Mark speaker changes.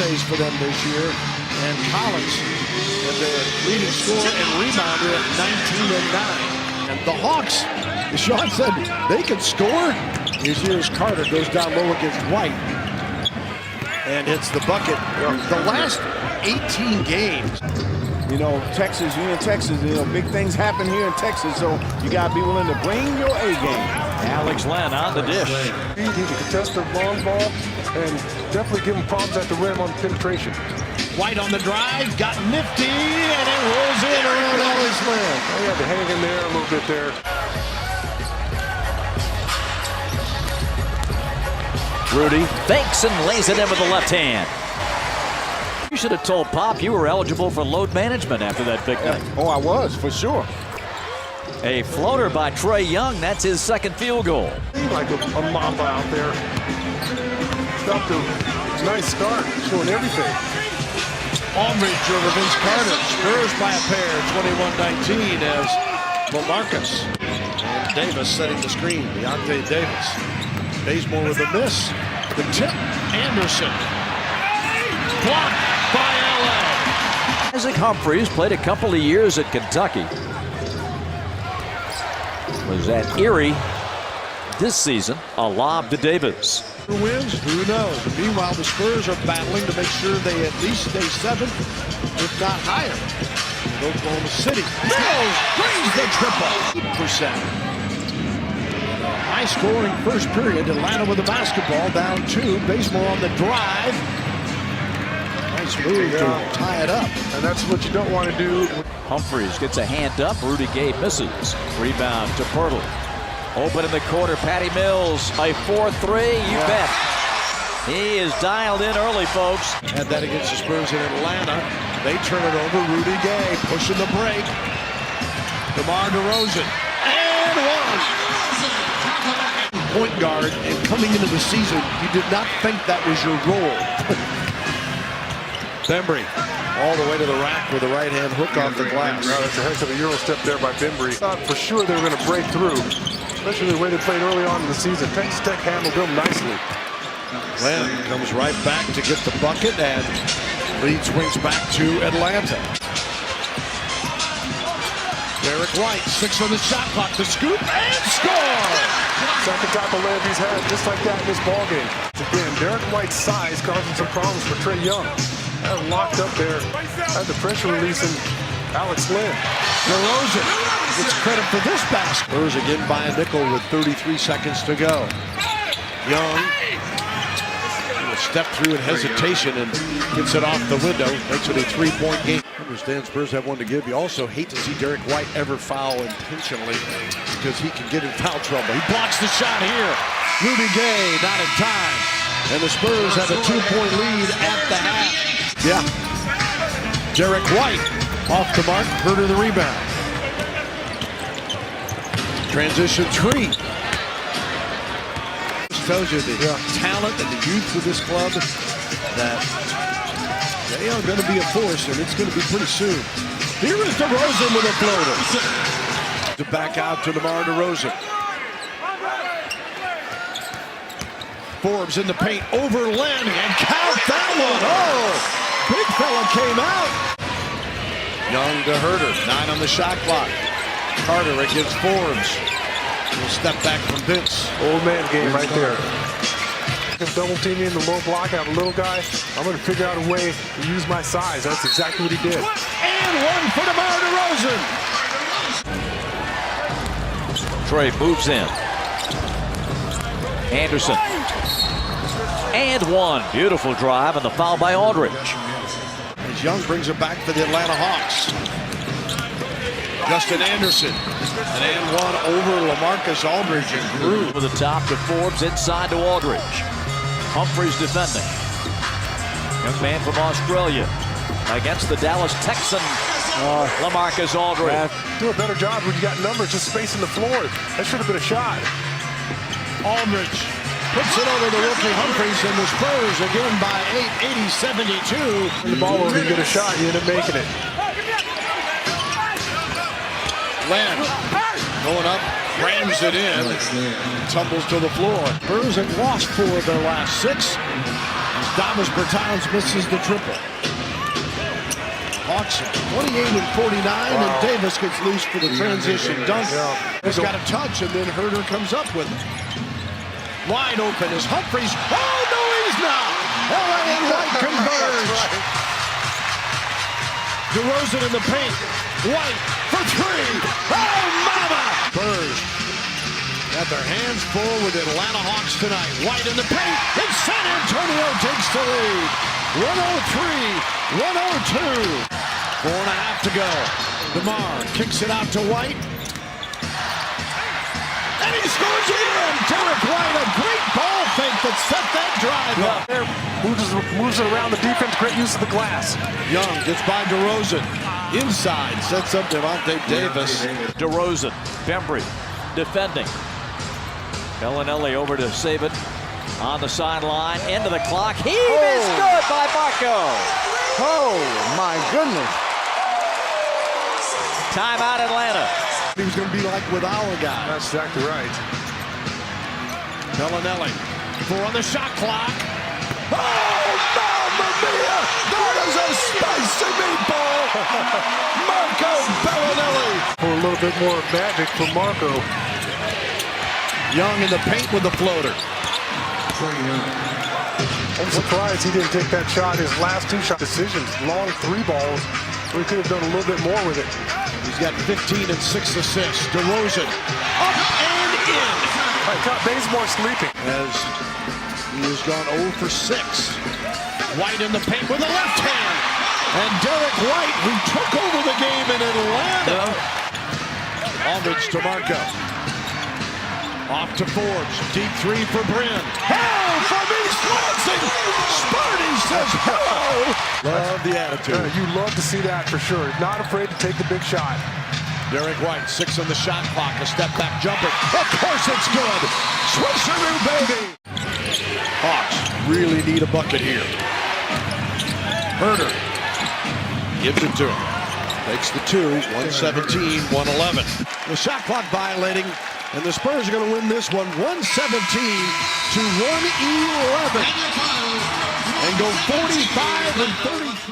Speaker 1: birthdays for them this year. And Collins, the leading scorer and rebounder at 19 and 9. And the Hawks, as Sean said, they can score. Here's Carter, goes down low against White. And hits the bucket. The last 18 games.
Speaker 2: You know, Texas, you're in Texas, you know, big things happen here in Texas, so you got to be willing to bring your A game.
Speaker 3: Alex Len on the dish.
Speaker 4: He can contest the long ball and definitely give him problems at the rim on penetration.
Speaker 1: White on the drive, got nifty, and it rolls in around Alex Len.
Speaker 4: He had to hang in there a little bit there.
Speaker 3: Rudy fakes and lays it in with the left hand. You should have told Pop you were eligible for load management after that big night.
Speaker 2: Oh, I was, for sure.
Speaker 3: A floater by Trae Young. That's his second field goal.
Speaker 4: Like a mamba out there. Got the nice start, showing everything.
Speaker 1: Aldridge over Vince Carter. Spurs by a pair, 21-19 as LaMarcus. And Davis setting the screen. Deontay Davis. Bazemore with a miss. The tip. Anderson. Blocked by LA.
Speaker 3: Isaac Humphries played a couple of years at Kentucky. Was at Erie this season. A lob to Davis.
Speaker 1: Who wins? Who knows? Meanwhile, the Spurs are battling to make sure they at least stay 7th, if not higher. In Oklahoma City. Mills brings the triple. 8%. High scoring first period. Atlanta with the basketball down 2. Bazemore on the drive. Nice move to tie it up.
Speaker 4: And that's what you don't want to do.
Speaker 3: Humphries gets a hand up. Rudy Gay misses. Rebound to Pirtle. Open in the corner. Patty Mills. A 4-3. You bet. He is dialed in early, folks.
Speaker 1: Had that against the Spurs in Atlanta. They turn it over. Rudy Gay pushing the break. DeMar DeRozan. And one. Point guard, and coming into the season, you did not think that was your role. Bembry all the way to the rack with a right-hand hook off the glass.
Speaker 4: Well, that's a heck of a Euro step there by Bembry. Thought for sure they were going to break through, especially the way they played early on in the season. Texas Tech handled them nicely.
Speaker 1: Len comes right back to get the bucket and leads wings back to Atlanta. Derek White, 6 on the shot clock, the scoop, and score!
Speaker 4: Second type of layup he's had just like that in this ballgame. Again, Derek White's size causing some problems for Trae Young. Had locked up there, had the pressure releasing Alex Len.
Speaker 1: DeRozan gets credit for this basket. Spurs again by a nickel with 33 seconds to go. Young will step through in hesitation and gets it off the window. Makes it a 3-point game. Understand Spurs have one to give. You also hate to see Derek White ever foul intentionally because he can get in foul trouble. He blocks the shot here. Rudy Gay not in time. And the Spurs have a 2-point lead at the half. Yeah. Derek White off the mark. Herter the rebound. Transition 3. This tells you the talent and the youth of this club that they are going to be a force, and it's going to be pretty soon. Here is DeRozan with a floater. To back out to DeMar DeRozan. Forbes in the paint over Len, and count that one. Oh, big fella came out. Young to Herter, 9 on the shot clock. Carter against Forbes. We'll step back from Vince.
Speaker 4: Old man game right there. Double teaming in the low block, have a little guy. I'm going to figure out a way to use my size. That's exactly what he did.
Speaker 1: And one for DeMar DeRozan.
Speaker 3: Trae moves in. Anderson. And one. Beautiful drive and the foul by Aldridge.
Speaker 1: As Young brings it back for the Atlanta Hawks. Justin Anderson. And one over LaMarcus Aldridge and Grew.
Speaker 3: Over the top to Forbes, inside to Aldridge. Humphries defending. Young man from Australia against the Dallas Texan, LaMarcus Aldridge.
Speaker 4: Do a better job when you got numbers just spacing the floor. That should have been a shot.
Speaker 1: Aldridge puts it over the rookie Humphries, and the Spurs again by 8, 80-72.
Speaker 4: The ball where you get a shot, you end up making it.
Speaker 1: Len going up, rams it in, tumbles to the floor. Spurs have lost 4 of their last 6. Davis Bertans misses the triple. Hawks 28 and 49, and Davis gets loose for the transition dunk. He's got a touch, and then Herter comes up with it. Wide open is Humphries. Oh, no, he's not. LA and White converge. DeRozan in the paint. White for three. Oh, mama! Spurs got their hands full with Atlanta Hawks tonight. White in the paint, and San Antonio takes the lead. 103-102. 4.5 to go. DeMar kicks it out to White. And he scores again! Derek White, a great ball fake that set that drive up.
Speaker 4: Moves it around the defense, great use of the glass.
Speaker 1: Young gets by DeRozan. Inside, sets up Devontae Davis.
Speaker 3: DeRozan, Bembry defending. Bellinelli over to save it. On the sideline, end of the clock. He is good by Marco.
Speaker 2: Oh, my goodness.
Speaker 3: Timeout Atlanta.
Speaker 1: He was going to be like with our guy.
Speaker 4: That's exactly right.
Speaker 1: Bellinelli, 4 on the shot clock. Oh, Mamma Mia! That is a spicy meatball! Marco Bellinelli.
Speaker 4: For a little bit more magic for Marco.
Speaker 1: Young in the paint with the floater.
Speaker 4: I'm surprised he didn't take that shot. His last 2 shot decisions, long 3 balls. We could have done a little bit more with it.
Speaker 1: He's got 15 and 6 assists. DeRozan up and in.
Speaker 4: Bazemore sleeping.
Speaker 1: As he has gone 0 for 6. White in the paint with the left hand. And Derek White, who took over the game in Atlanta. Aldridge to Marco. Off to Forbes. Deep 3 for Bryn. Hell from East Lansing. Sparty says hello. Love the attitude.
Speaker 4: You love to see that for sure. Not afraid to take the big shot.
Speaker 1: Derek White, 6 on the shot clock. A step back jumper. Of course it's good. Switcheroo, baby. Hawks really need a bucket here. Herter gives it to him. Takes the 2. 117-111. The shot clock violating. And the Spurs are going to win this one 117-111 and go 45 and 33.